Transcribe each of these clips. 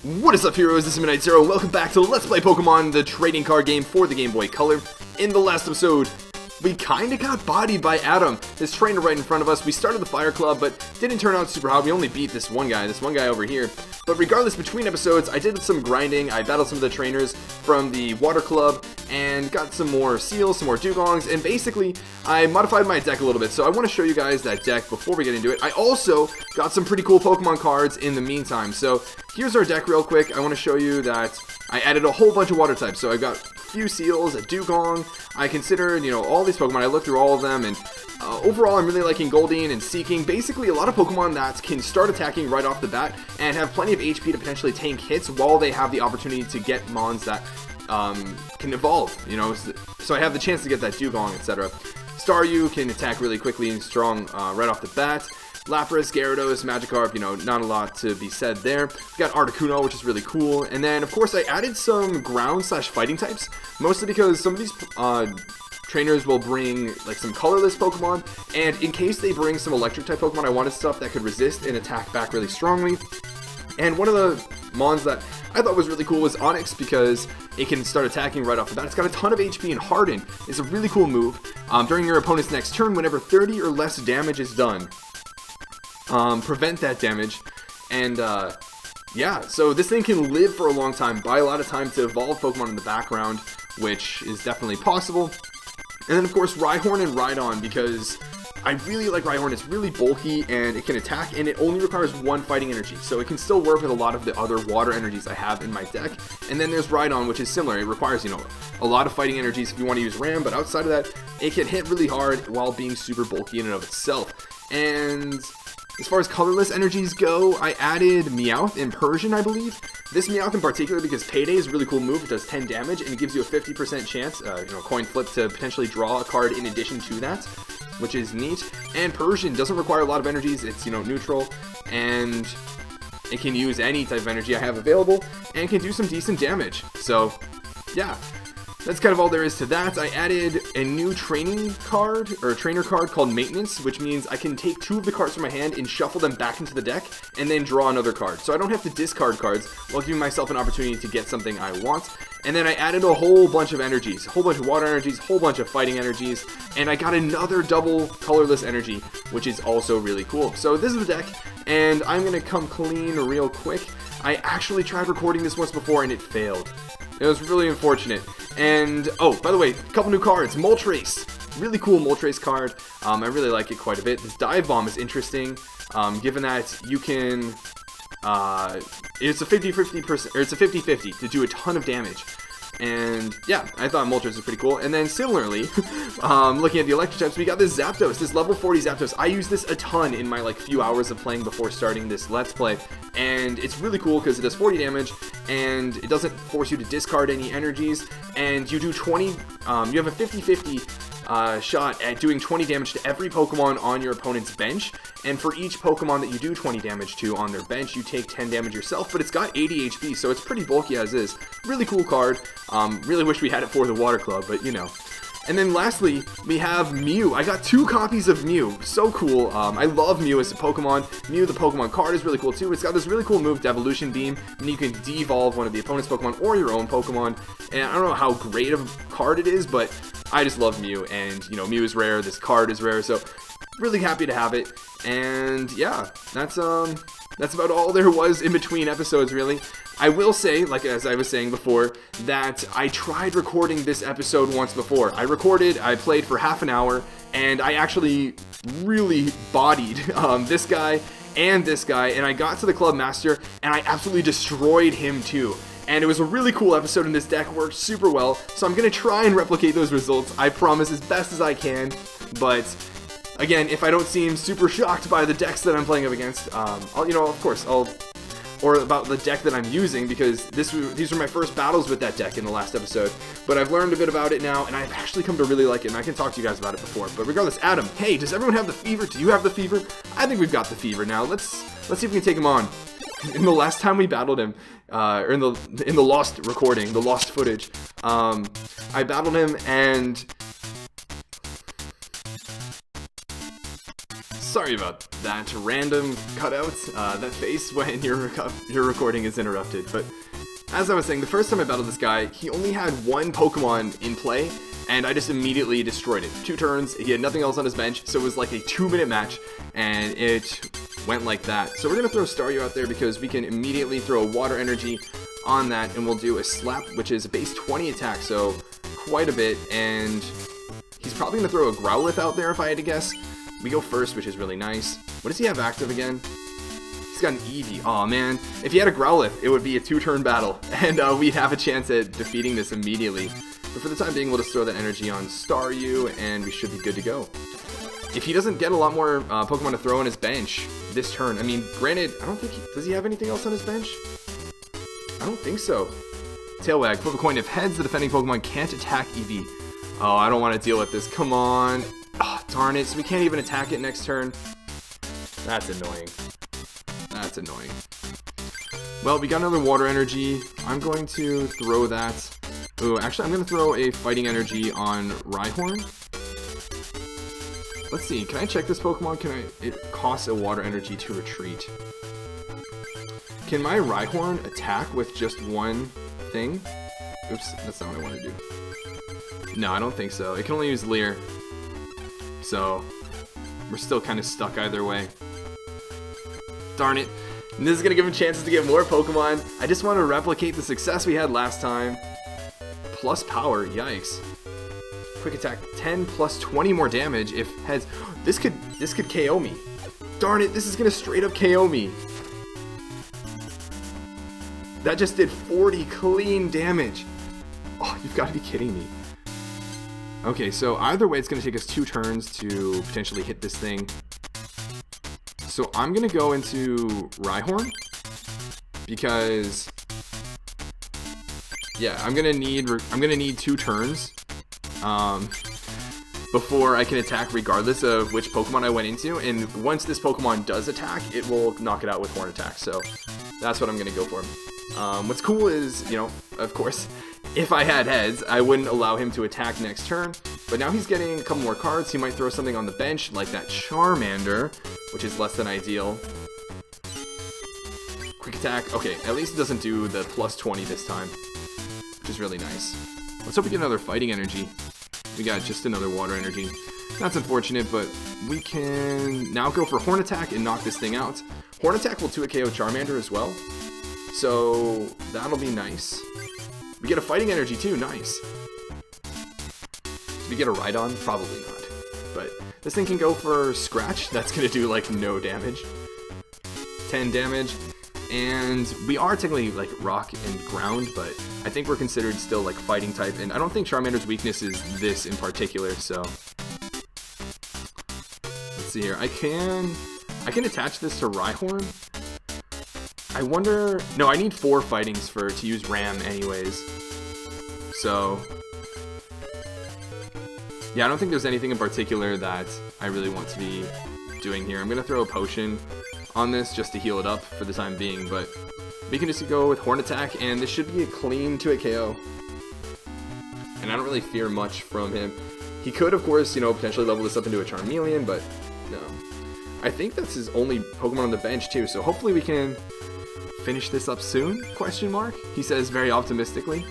What is up, heroes? This is Midnight Zero, and welcome back to Let's Play Pokemon, the trading card game for the Game Boy Color. In the last episode, we kinda got bodied by Adam, this trainer right in front of us. We started the Fire Club, but didn't turn out super hot. We only beat this one guy over here. But regardless, between episodes, I did some grinding. I battled some of the trainers from the Water Club, and got some more Seals, some more Dugongs, and basically, I modified my deck a little bit. So I want to show you guys that deck before we get into it. I also got some pretty cool Pokemon cards in the meantime. So here's our deck real quick. I want to show you that I added a whole bunch of water types. So I got a few Seals, a Dugong. I considered, all these Pokemon. I looked through all of them, and overall, I'm really liking Goldeen and Seeking. Basically, a lot of Pokemon that can start attacking right off the bat and have plenty of HP to potentially tank hits while they have the opportunity to get Mons that can evolve, So I have the chance to get that Dugong, etc. Staryu can attack really quickly and strong right off the bat. Lapras, Gyarados, Magikarp, not a lot to be said there. We got Articuno, which is really cool. And then, of course, I added some ground/fighting types, mostly because some of these trainers will bring like some colorless Pokemon, and in case they bring some electric type Pokemon, I wanted stuff that could resist and attack back really strongly. And one of the Mons that I thought was really cool was Onix, because it can start attacking right off the bat. It's got a ton of HP, and Harden is a really cool move. During your opponent's next turn, whenever 30 or less damage is done, prevent that damage. And yeah, so this thing can live for a long time, buy a lot of time to evolve Pokemon in the background, which is definitely possible. And then, of course, Rhyhorn and Rhydon, because I really like Rhyhorn. It's really bulky, and it can attack, and it only requires one fighting energy, so it can still work with a lot of the other water energies I have in my deck. And then there's Rhydon, which is similar. It requires, a lot of fighting energies if you want to use Ram, but outside of that, it can hit really hard while being super bulky in and of itself. And as far as colorless energies go, I added Meowth in Persian, I believe. This Meowth in particular because Payday is a really cool move. It does 10 damage, and it gives you a 50% chance, coin flip, to potentially draw a card in addition to that, which is neat. And Persian doesn't require a lot of energies. It's, neutral, and it can use any type of energy I have available, and can do some decent damage. So, yeah. That's kind of all there is to that. I added a new training card, or a trainer card called Maintenance, which means I can take 2 of the cards from my hand and shuffle them back into the deck, and then draw another card. So I don't have to discard cards while giving myself an opportunity to get something I want. And then I added a whole bunch of energies, a whole bunch of water energies, a whole bunch of fighting energies, and I got another double colorless energy, which is also really cool. So this is the deck, and I'm going to come clean real quick. I actually tried recording this once before, and it failed. It was really unfortunate. And, oh, by the way, a couple new cards. Moltres. Really cool Moltres card. I really like it quite a bit. This Dive Bomb is interesting, given that you can, it's a 50-50%, or it's a 50-50 to do a ton of damage. And yeah, I thought Moltres was pretty cool. And then similarly, looking at the electric types, we got this Zapdos, this level 40 Zapdos. I use this a ton in my few hours of playing before starting this Let's Play. And it's really cool because it does 40 damage, and it doesn't force you to discard any energies. And you do 20, you have a 50-50 shot at doing 20 damage to every Pokemon on your opponent's bench. And for each Pokemon that you do 20 damage to on their bench, you take 10 damage yourself, but it's got 80 HP, so it's pretty bulky as is. Really cool card. Really wish we had it for the Water Club, but And then lastly, we have Mew. I got 2 copies of Mew. So cool. I love Mew as a Pokemon. Mew, the Pokemon card, is really cool too. It's got this really cool move, Devolution Beam, and you can devolve one of the opponent's Pokemon or your own Pokemon. And I don't know how great of a card it is, but I just love Mew. And, Mew is rare. This card is rare, so really happy to have it. And yeah, that's about all there was in between episodes, really. I will say, as I was saying before, that I tried recording this episode once before. I played for half an hour, and I actually really bodied this guy, and I got to the Club Master, and I absolutely destroyed him too. And it was a really cool episode, and this deck worked super well, so I'm going to try and replicate those results, I promise, as best as I can. But again, if I don't seem super shocked by the decks that I'm playing up against, or about the deck that I'm using, because these were my first battles with that deck in the last episode. But I've learned a bit about it now, and I've actually come to really like it, and I can talk to you guys about it before. But regardless, Adam, hey, does everyone have the fever? Do you have the fever? I think we've got the fever now. Let's see if we can take him on. In the last time we battled him, or in the lost recording, the lost footage, I battled him, and Sorry about that random cutout, that face when your recording is interrupted, but as I was saying, the first time I battled this guy, he only had one Pokemon in play, and I just immediately destroyed it. 2 turns, he had nothing else on his bench, so it was like a 2-minute match, and it went like that. So we're going to throw Staryu out there because we can immediately throw Water Energy on that, and we'll do a Slap, which is a base 20 attack, so quite a bit, and he's probably going to throw a Growlithe out there if I had to guess. We go first, which is really nice. What does he have active again? He's got an Eevee. Aw, man. If he had a Growlithe, it would be a 2-turn battle, and we'd have a chance at defeating this immediately. But for the time being, we'll just throw that energy on Staryu, and we should be good to go. If he doesn't get a lot more Pokemon to throw on his bench this turn, I mean, granted, I don't think does he have anything else on his bench? I don't think so. Tailwag, flip a coin. If heads, the defending Pokemon can't attack Eevee. Oh, I don't want to deal with this. Come on. Oh, darn it. So we can't even attack it next turn. That's annoying. That's annoying. Well, we got another Water Energy. I'm going to throw that. Ooh, actually, I'm going to throw a Fighting Energy on Rhyhorn. Let's see. Can I check this Pokemon? It costs a Water Energy to retreat. Can my Rhyhorn attack with just one thing? Oops, that's not what I want to do. No, I don't think so. It can only use Leer. So, we're still kind of stuck either way. Darn it. And this is going to give him chances to get more Pokemon. I just want to replicate the success we had last time. Plus power, yikes. Quick attack, 10 plus 20 more damage if heads. This could KO me. Darn it, this is going to straight up KO me. That just did 40 clean damage. Oh, you've got to be kidding me. Okay, so either way, it's going to take us 2 turns to potentially hit this thing. So I'm going to go into Rhyhorn because, yeah, I'm going to need 2 turns before I can attack regardless of which Pokemon I went into. And once this Pokemon does attack, it will knock it out with Horn Attack. So that's what I'm going to go for. What's cool is, you know, of course, if I had heads, I wouldn't allow him to attack next turn, but now he's getting a couple more cards. He might throw something on the bench, like that Charmander, which is less than ideal. Quick attack. Okay, at least it doesn't do the plus 20 this time, which is really nice. Let's hope we get another Fighting Energy. We got just another Water Energy. That's unfortunate, but we can now go for Horn Attack and knock this thing out. Horn Attack will 2-KO Charmander as well, so that'll be nice. We get a Fighting Energy too, nice. Do we get a Rhydon? Probably not. But this thing can go for Scratch, that's gonna do like no damage. 10 damage. And we are technically like Rock and Ground, but I think we're considered still like Fighting type, and I don't think Charmander's weakness is this in particular, so. Let's see here. I can attach this to Rhyhorn. I wonder... No, I need 4 fightings to use Ram anyways. So... yeah, I don't think there's anything in particular that I really want to be doing here. I'm going to throw a potion on this just to heal it up for the time being, but we can just go with Horn Attack, and this should be a clean 2-KO. And I don't really fear much from him. He could, of course, you know, potentially level this up into a Charmeleon, but no. I think that's his only Pokemon on the bench, too, so hopefully we can... finish this up soon? Question mark? He says very optimistically.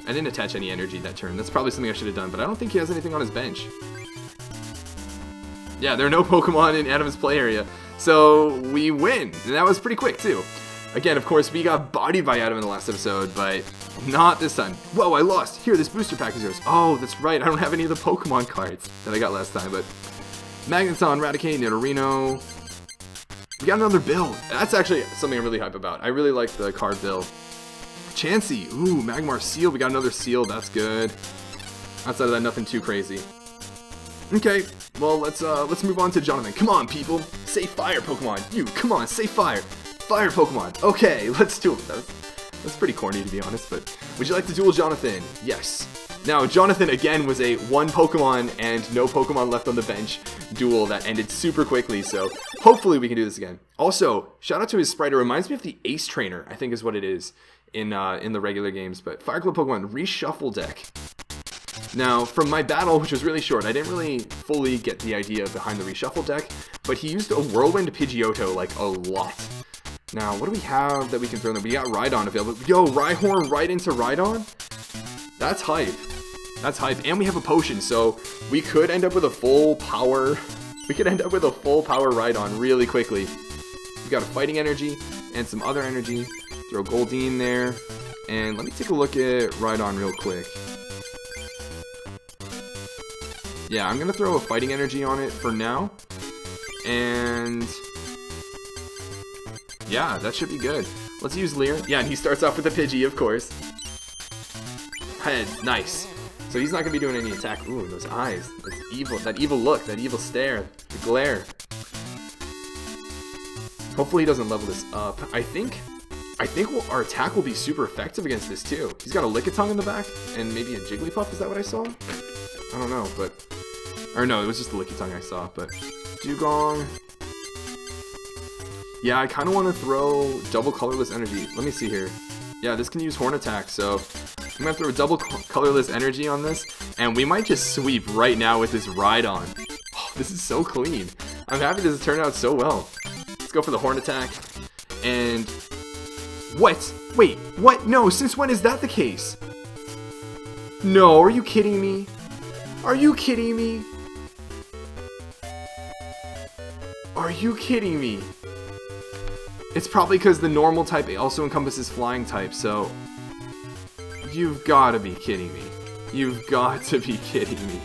I didn't attach any energy that turn. That's probably something I should have done, but I don't think he has anything on his bench. Yeah, there are no Pokemon in Adam's play area. So we win. And that was pretty quick too. Again, of course, we got bodied by Adam in the last episode, but not this time. Whoa, I lost. Here, this booster pack is yours. Oh, that's right. I don't have any of the Pokemon cards that I got last time, but Magneton, Raticate, Nidorino. We got another Bill. That's actually something I'm really hype about. I really like the card Bill. Chansey. Ooh, Magmar Seal. We got another Seal. That's good. Outside of that, nothing too crazy. Okay, well, let's move on to Jonathan. Come on, people. Say fire, Pokemon. You, come on, say fire. Fire, Pokemon. Okay, let's do it. That's pretty corny, to be honest, but would you like to duel Jonathan? Yes. Now, Jonathan, again, was a 1 Pokemon and no Pokemon left on the bench duel that ended super quickly, so hopefully we can do this again. Also, shout out to his sprite. It reminds me of the Ace Trainer, I think is what it is in the regular games, but Fire Club Pokemon Reshuffle deck. Now, from my battle, which was really short, I didn't really fully get the idea behind the reshuffle deck, but he used a Whirlwind Pidgeotto, like, a lot. Now, what do we have that we can throw in there? We got Rhydon available. Yo, Rhyhorn right into Rhydon? That's hype. That's hype. And we have a potion, so we could end up with a full power... We could end up with a full power Rhydon really quickly. We got a fighting energy and some other energy. Throw Goldeen there. And let me take a look at Rhydon real quick. Yeah, I'm going to throw a fighting energy on it for now. And... yeah, that should be good. Let's use Leer. Yeah, and he starts off with a Pidgey, of course. Head, nice. So he's not going to be doing any attack. Ooh, those eyes. That's evil. That evil look. That evil stare. The glare. Hopefully he doesn't level this up. I think our attack will be super effective against this too. He's got a Lickitung in the back and maybe a Jigglypuff. Is that what I saw? I don't know, but... or no, it was just the Lickitung I saw, but... Dugong... yeah, I kind of want to throw double colorless energy. Let me see here. Yeah, this can use Horn Attack, so... I'm going to throw a double colorless energy on this, and we might just sweep right now with this Rhydon. Oh, this is so clean. I'm happy this has turned out so well. Let's go for the Horn Attack. And... what? Wait, what? No, since when is that the case? No, are you kidding me? Are you kidding me? Are you kidding me? It's probably because the normal type also encompasses flying type, so... you've got to be kidding me. You've got to be kidding me.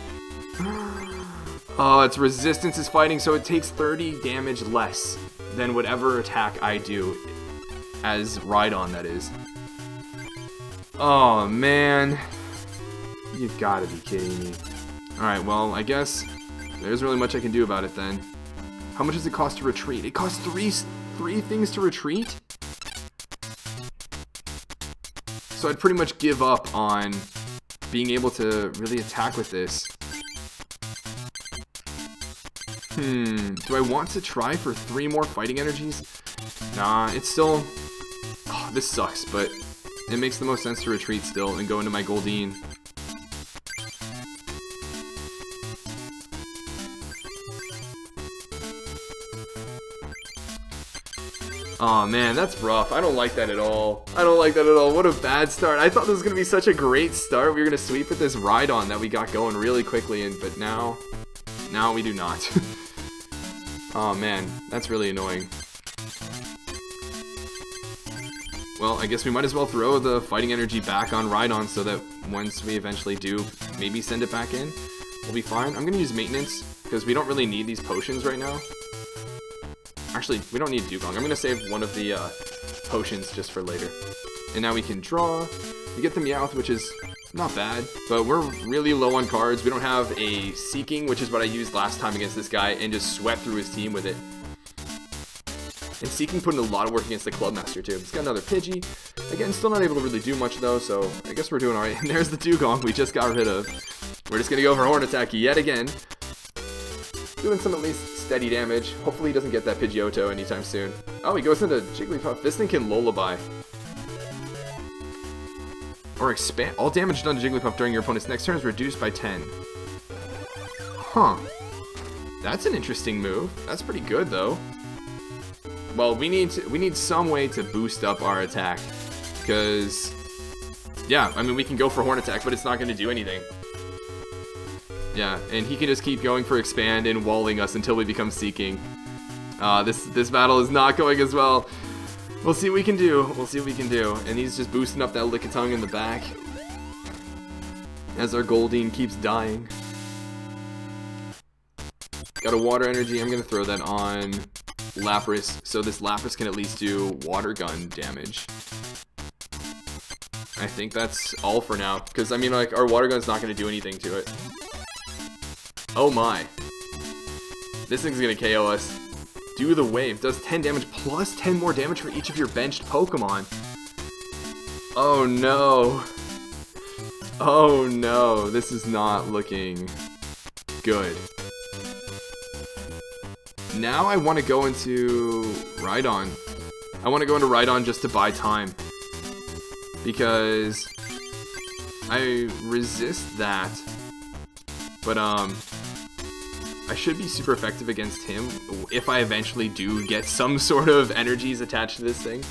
Oh, its resistance is fighting, so it takes 30 damage less than whatever attack I do as Rhydon, that is. Oh, man. You've got to be kidding me. Alright, well, I guess there's really much I can do about it then. How much does it cost to retreat? It costs three things to retreat? So I'd pretty much give up on being able to really attack with this. Do I want to try for 3 more fighting energies? Nah, it's still... oh, this sucks, but it makes the most sense to retreat still and go into my Goldeen. Aw, man, that's rough. I don't like that at all. I don't like that at all. What a bad start. I thought this was going to be such a great start. We were going to sweep with this Rhydon that we got going really quickly, but now we do not. Oh man, that's really annoying. Well, I guess we might as well throw the fighting energy back on Rhydon so that once we eventually do maybe send it back in, we'll be fine. I'm going to use maintenance because we don't really need these potions right now. Actually, we don't need Dugong. I'm going to save one of the potions just for later. And now we can draw. We get the Meowth, which is not bad, but we're really low on cards. We don't have a Seeking, which is what I used last time against this guy, and just swept through his team with it. And Seeking put in a lot of work against the Clubmaster too. He's got another Pidgey. Again, still not able to really do much though, so I guess we're doing alright. And there's the Dugong we just got rid of. We're just going to go for Horn Attack yet again. Doing some at least steady damage. Hopefully he doesn't get that Pidgeotto anytime soon. Oh, he goes into Jigglypuff. This thing can Lullaby. Or expand. All damage done to Jigglypuff during your opponent's next turn is reduced by 10. Huh. That's an interesting move. That's pretty good though. Well, we need some way to boost up our attack. Because, yeah, I mean, we can go for Horn Attack, but it's not going to do anything. Yeah, and he can just keep going for Expand and walling us until we become Seeking. This battle is not going as well. We'll see what we can do. We'll see what we can do. And he's just boosting up that Lickitung in the back as our Goldeen keeps dying. Got a Water Energy. I'm going to throw that on Lapras, so this Lapras can at least do Water Gun damage. I think that's all for now, because, I mean, like, our Water Gun's not going to do anything to it. Oh my. This thing's going to KO us. Do the Wave. Does 10 damage plus 10 more damage for each of your benched Pokemon. Oh no. Oh no. This is not looking good. Now I want to go into Rhydon. I want to go into Rhydon just to buy time. Because I resist that. But, I should be super effective against him if I eventually do get some sort of energies attached to this thing.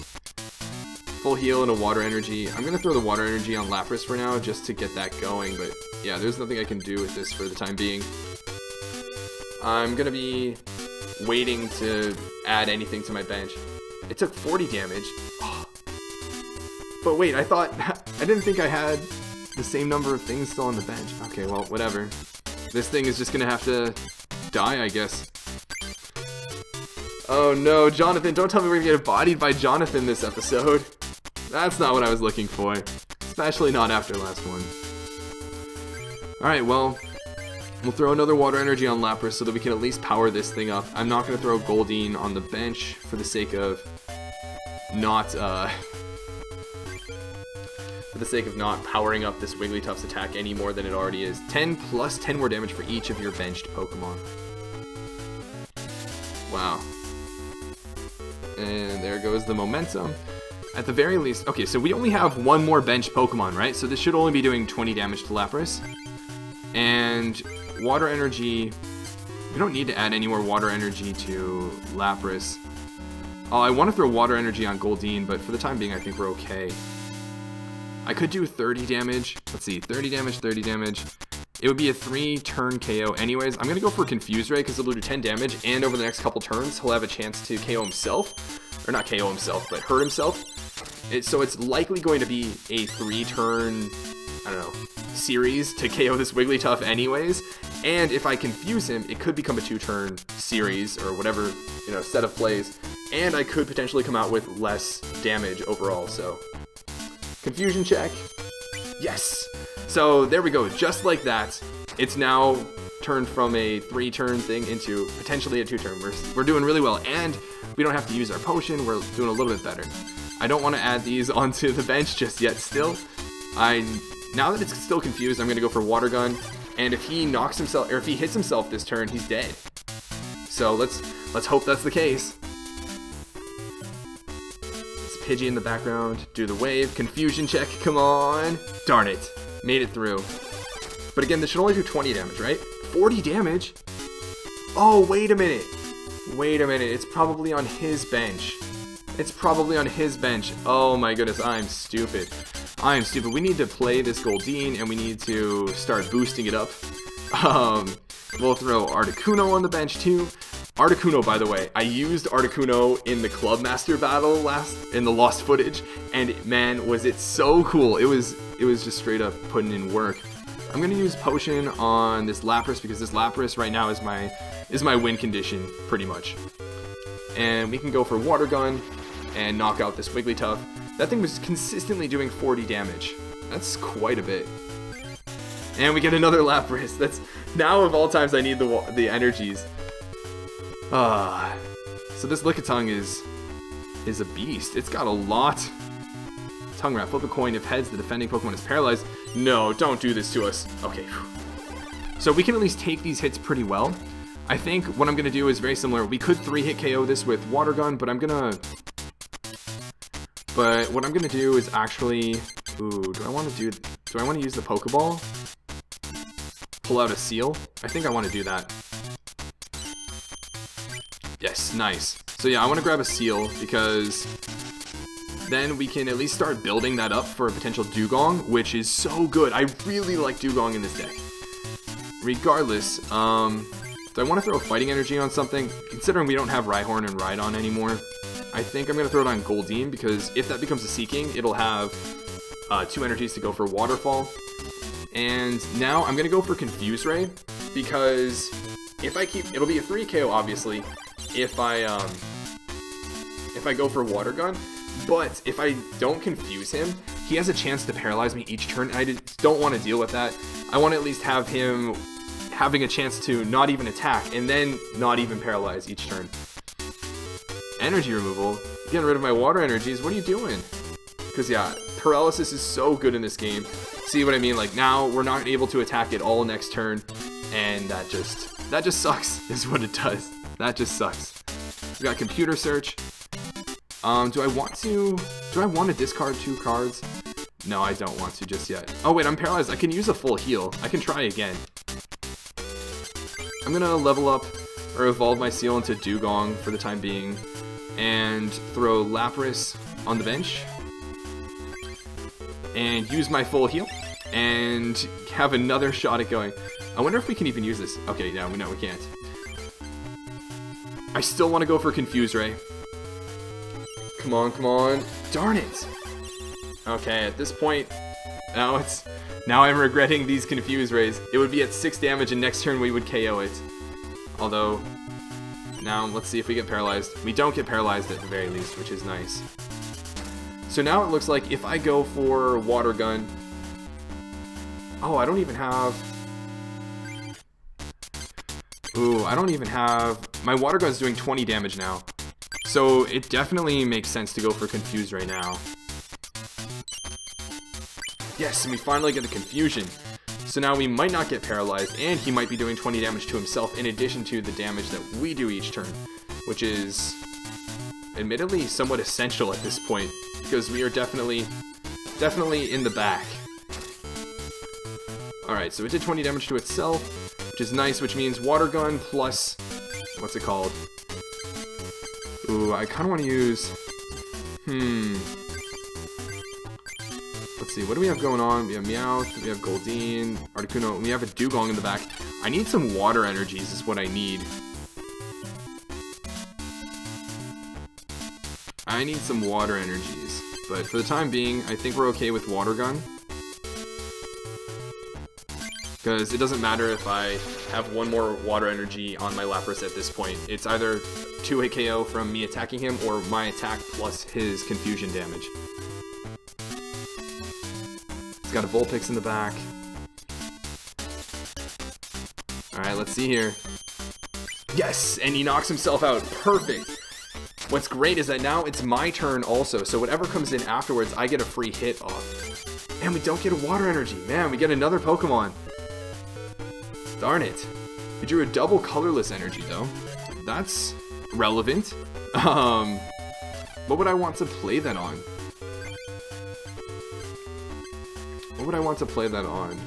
Full heal and a water energy. I'm going to throw the water energy on Lapras for now just to get that going. But, yeah, there's nothing I can do with this for the time being. I'm going to be waiting to add anything to my bench. It took 40 damage. Oh. But wait, I didn't think I had the same number of things still on the bench. Okay, well, whatever. This thing is just gonna have to die, I guess. Oh no, Jonathan, don't tell me we're gonna get bodied by Jonathan this episode. That's not what I was looking for. Especially not after last one. Alright, well, we'll throw another water energy on Lapras so that we can at least power this thing up. I'm not gonna throw Goldeen on the bench for the sake of not, powering up this Wigglytuff's attack any more than it already is. 10 plus 10 more damage for each of your benched Pokemon. Wow. And there goes the momentum. At the very least, okay, so we only have one more benched Pokemon, right? So this should only be doing 20 damage to Lapras. And water energy, we don't need to add any more water energy to Lapras. Oh, I want to throw water energy on Goldeen, but for the time being, I think we're okay. I could do 30 damage. Let's see, 30 damage, 30 damage. It would be a 3-turn KO anyways. I'm going to go for Confuse Ray because it'll do 10 damage, and over the next couple turns, he'll have a chance to KO himself. Or not KO himself, but hurt himself. So it's likely going to be a 3-turn, I don't know, series to KO this Wigglytuff anyways. And if I confuse him, it could become a 2-turn series or whatever, you know, set of plays. And I could potentially come out with less damage overall, so... Confusion check. Yes! So there we go, just like that. It's now turned from a 3-turn thing into potentially a 2-turn. We're doing really well, and we don't have to use our potion. We're doing a little bit better. I don't want to add these onto the bench just yet still. Now that it's still confused, I'm going to go for Water Gun, and if he knocks himself, or if he hits himself this turn, he's dead. So let's hope that's the case. Pidgey in the background, do the wave, confusion check, come on. Darn it, made it through. But again, this should only do 20 damage, right? 40 damage? Oh, wait a minute. Wait a minute, it's probably on his bench. It's probably on his bench. Oh my goodness, I'm stupid. I'm stupid. We need to play this Goldeen, and we need to start boosting it up. We'll throw Articuno on the bench too. Articuno, by the way, I used Articuno in the Club Master battle in the lost footage, and man, was it so cool. It was just straight up putting in work. I'm gonna use Potion on this Lapras because this Lapras right now is my win condition pretty much. And we can go for Water Gun and knock out this Wigglytuff. That thing was consistently doing 40 damage. That's quite a bit. And we get another Lapras. That's now of all times I need the energies. So this Lickitung is a beast. It's got a lot. Tongue Wrap, flip a coin. If heads, the defending Pokemon is paralyzed. No, don't do this to us. Okay. So we can at least take these hits pretty well. I think what I'm going to do is very similar. We could 3-hit KO this with Water Gun, but what I'm going to do is actually... Ooh, do I want to use the Pokeball? Pull out a Seal? I think I want to do that. Yes, nice. So yeah, I want to grab a Seal because then we can at least start building that up for a potential Dugong, which is so good. I really like Dugong in this deck. Regardless, do I want to throw Fighting Energy on something? Considering we don't have Rhyhorn and Rhydon anymore, I think I'm going to throw it on Goldeen because if that becomes a Seeking, it'll have 2 energies to go for Waterfall. And now I'm going to go for Confuse Ray because if I keep... It'll be a 3 KO, obviously, if I go for Water Gun, but if I don't confuse him, he has a chance to paralyze me each turn, and I don't want to deal with that. I want to at least have him having a chance to not even attack, and then not even paralyze each turn. Energy removal? Getting rid of my water energies, what are you doing? Because yeah, paralysis is so good in this game. See what I mean? Like now, we're not able to attack it all next turn, and that just sucks, is what it does. That just sucks. We got Computer Search. Do I want to discard 2 cards? No, I don't want to just yet. Oh wait, I'm paralyzed. I can use a full heal. I can try again. I'm gonna level up or evolve my seal into Dugong for the time being and throw Lapras on the bench and use my full heal and have another shot at going. I wonder if we can even use this. Okay, no, we can't. I still want to go for Confuse Ray. Come on, come on. Darn it! Okay, at this point, now I'm regretting these Confuse Rays. It would be at 6 damage and next turn we would KO it. Although, now let's see if we get paralyzed. We don't get paralyzed at the very least, which is nice. So now it looks like if I go for Water Gun... Oh, I don't even have... Ooh, I don't even have... My Water Gun's doing 20 damage now. So it definitely makes sense to go for Confuse right now. Yes, and we finally get the Confusion. So now we might not get paralyzed, and he might be doing 20 damage to himself in addition to the damage that we do each turn, which is admittedly somewhat essential at this point, because we are definitely in the back. Alright, so it did 20 damage to itself, which is nice, which means Water Gun plus... What's it called? Ooh, I kind of want to use... Let's see, what do we have going on? We have Meowth, we have Goldeen, Articuno, and we have a Dugong in the back. I need some water energies is what I need. I need some water energies. But for the time being, I think we're okay with Water Gun. Because it doesn't matter if I have one more water energy on my Lapras at this point. It's either 2-hit KO from me attacking him or my attack plus his confusion damage. He's got a Vulpix in the back. Alright, let's see here. Yes! And he knocks himself out. Perfect! What's great is that now it's my turn also, so whatever comes in afterwards, I get a free hit off. And we don't get a water energy. Man, we get another Pokemon. Darn it. We drew a double colorless energy, though. That's relevant. What would I want to play that on? What would I want to play that on?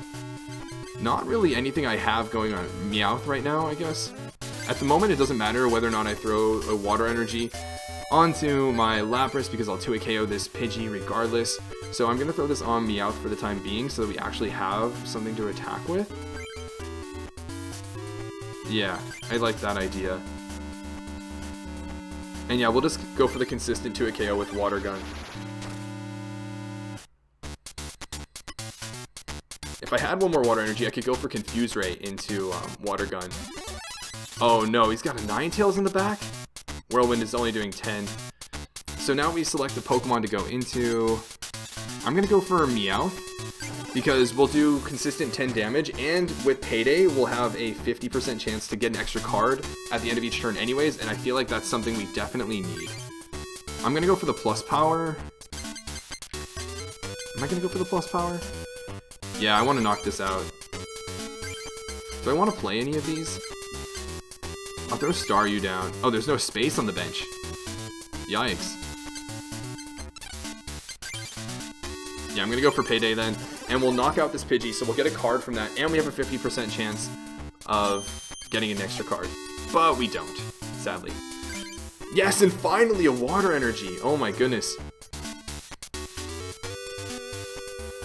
Not really anything I have going on Meowth right now, I guess. At the moment, it doesn't matter whether or not I throw a water energy onto my Lapras because I'll 2-hit KO this Pidgey regardless. So I'm going to throw this on Meowth for the time being so that we actually have something to attack with. Yeah, I like that idea. And yeah, we'll just go for the consistent 2-hit KO with Water Gun. If I had one more water energy, I could go for Confuse Ray into Water Gun. Oh no, he's got a Ninetales in the back? Whirlwind is only doing 10. So now we select the Pokemon to go into... I'm going to go for Meowth, because we'll do consistent 10 damage, and with Payday, we'll have a 50% chance to get an extra card at the end of each turn anyways, and I feel like that's something we definitely need. I'm going to go for the plus power. Am I going to go for the plus power? Yeah, I want to knock this out. Do I want to play any of these? I'll throw Staryu down. Oh, there's no space on the bench. Yikes. Yeah, I'm going to go for Payday then. And we'll knock out this Pidgey, so we'll get a card from that. And we have a 50% chance of getting an extra card. But we don't, sadly. Yes, and finally a water energy. Oh my goodness.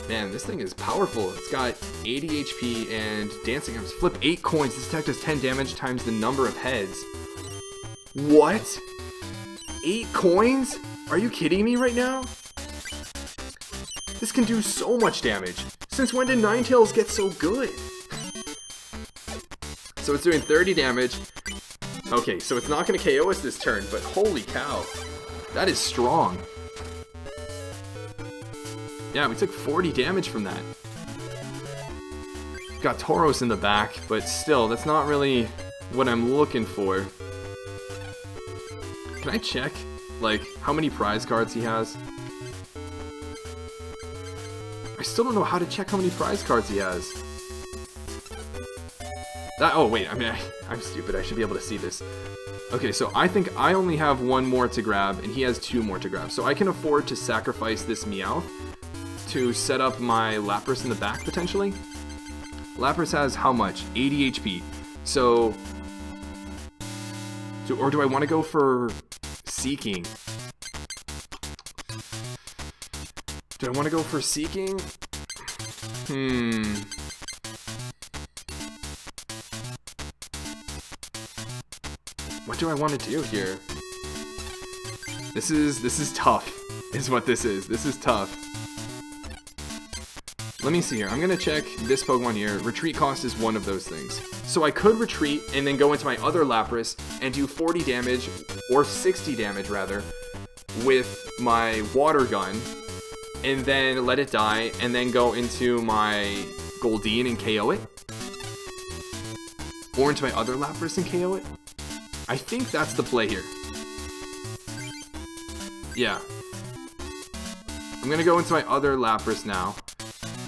Man, this thing is powerful. It's got 80 HP and Dancing Arms. Flip 8 coins. This attack does 10 damage times the number of heads. What? 8 coins? Are you kidding me right now? This can do so much damage. Since when did Ninetales get so good? So it's doing 30 damage. Okay, so it's not going to KO us this turn, but holy cow. That is strong. Yeah, we took 40 damage from that. Got Tauros in the back, but still, that's not really what I'm looking for. Can I check, like, how many prize cards he has? I still don't know how to check how many prize cards he has. Oh wait, I mean, I'm stupid, I should be able to see this. Okay, so I think I only have one more to grab, and he has 2 more to grab. So I can afford to sacrifice this Meowth to set up my Lapras in the back, potentially. Lapras has how much? 80 HP. So, or do I want to go for Seeking? Do I want to go for Seeking? What do I want to do here? This is tough, is what this is. This is tough. Let me see here. I'm going to check this Pokemon here. Retreat cost is one of those things. So I could retreat and then go into my other Lapras and do 40 damage, or 60 damage rather, with my Water Gun, and then let it die, and then go into my Goldeen and KO it. Or into my other Lapras and KO it. I think that's the play here. Yeah. I'm going to go into my other Lapras now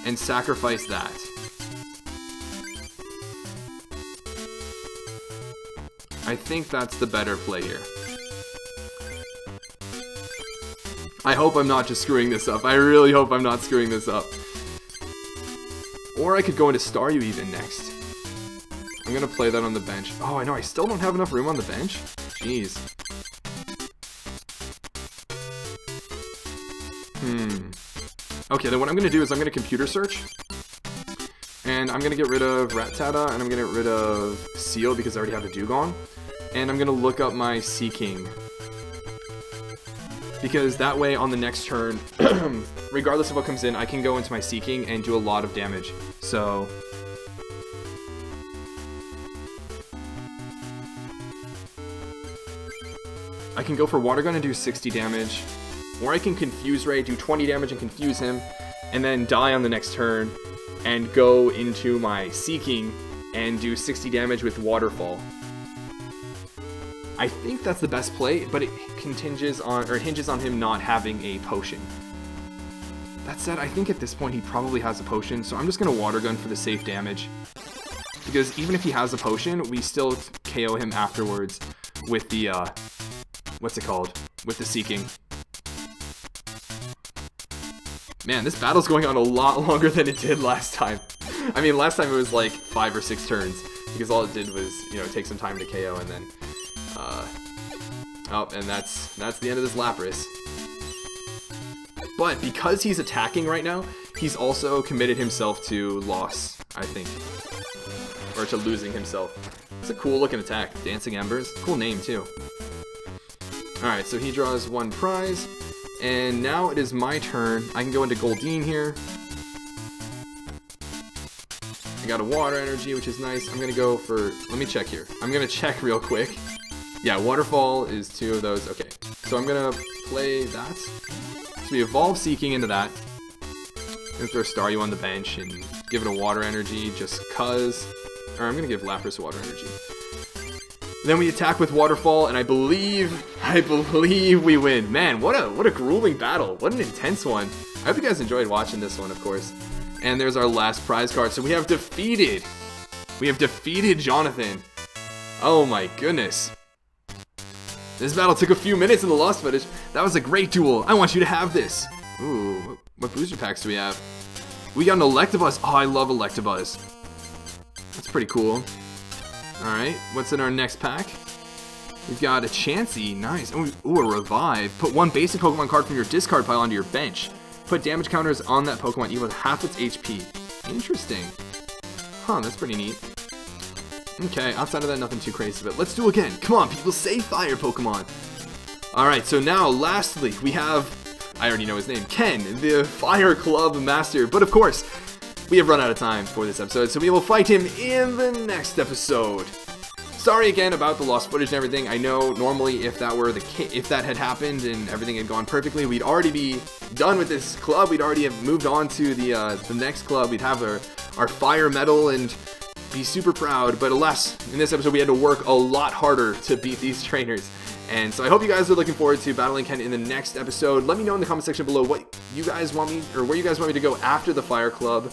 and sacrifice that. I think that's the better play here. I hope I'm not just screwing this up. I really hope I'm not screwing this up. Or I could go into Staryu even next. I'm going to play that on the bench. Oh, I know. I still don't have enough room on the bench. Jeez. Okay, then what I'm going to do is I'm going to computer search. And I'm going to get rid of Rattata, and I'm going to get rid of Seal because I already have a Dugong. And I'm going to look up my Seeking. Because that way on the next turn, regardless of what comes in, I can go into my Seeking and do a lot of damage. So I can go for Water Gun and do 60 damage. Or I can Confuse Ray, do 20 damage and confuse him, and then die on the next turn, and go into my Seeking and do 60 damage with Waterfall. I think that's the best play, but it hinges on him not having a potion. That said, I think at this point he probably has a potion, so I'm just going to Water Gun for the safe damage. Because even if he has a potion, we still KO him afterwards with the, what's it called? With the Seeking. Man, this battle's going on a lot longer than it did last time. I mean, last time it was like 5 or 6 turns, because all it did was, you know, take some time to KO, and then, oh, and that's the end of this Lapras. But because he's attacking right now, he's also committed himself to loss, I think. Or to losing himself. It's a cool looking attack. Dancing Embers. Cool name, too. Alright, so he draws 1 prize. And now it is my turn. I can go into Goldeen here. I got a Water Energy, which is nice. I'm going to go for... Let me check here. I'm going to check real quick. Yeah, Waterfall is 2 of those. Okay, so I'm going to play that. So we evolve Seeking into that. I'm going to throw Staryu on the bench and give it a Water Energy just cuz. Or I'm going to give Lapras Water Energy. Then we attack with Waterfall, and I believe we win. Man, what a grueling battle. What an intense one. I hope you guys enjoyed watching this one, of course. And there's our last prize card. So we have defeated Jonathan. Oh my goodness. This battle took a few minutes in the lost footage. That was a great duel. I want you to have this. Ooh, what booster packs do we have? We got an Electabuzz. Oh, I love Electabuzz. That's pretty cool. Alright, what's in our next pack? We've got a Chansey, nice. Ooh, a Revive. Put 1 basic Pokemon card from your discard pile onto your bench. Put damage counters on that Pokemon equal to half its HP. Interesting. Huh, that's pretty neat. Okay, outside of that, nothing too crazy, but let's do it again. Come on, people, say fire, Pokemon. Alright, so now, lastly, we have, I already know his name, Ken, the Fire Club Master. But of course, we have run out of time for this episode, so we will fight him in the next episode. Sorry again about the lost footage and everything. I know normally if that had happened and everything had gone perfectly, we'd already be done with this club. We'd already have moved on to the next club. We'd have our fire medal and be super proud. But alas, in this episode we had to work a lot harder to beat these trainers. And so I hope you guys are looking forward to battling Ken in the next episode. Let me know in the comment section below what you guys want me, or where you guys want me to go after the Fire Club.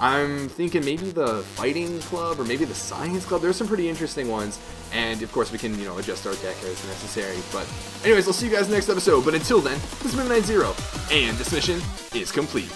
I'm thinking maybe the Fighting Club or maybe the Science Club. There's some pretty interesting ones. And of course we can, adjust our deck as necessary. But anyways, I'll see you guys next episode. But until then, this has been Midnight Zero, and this mission is complete.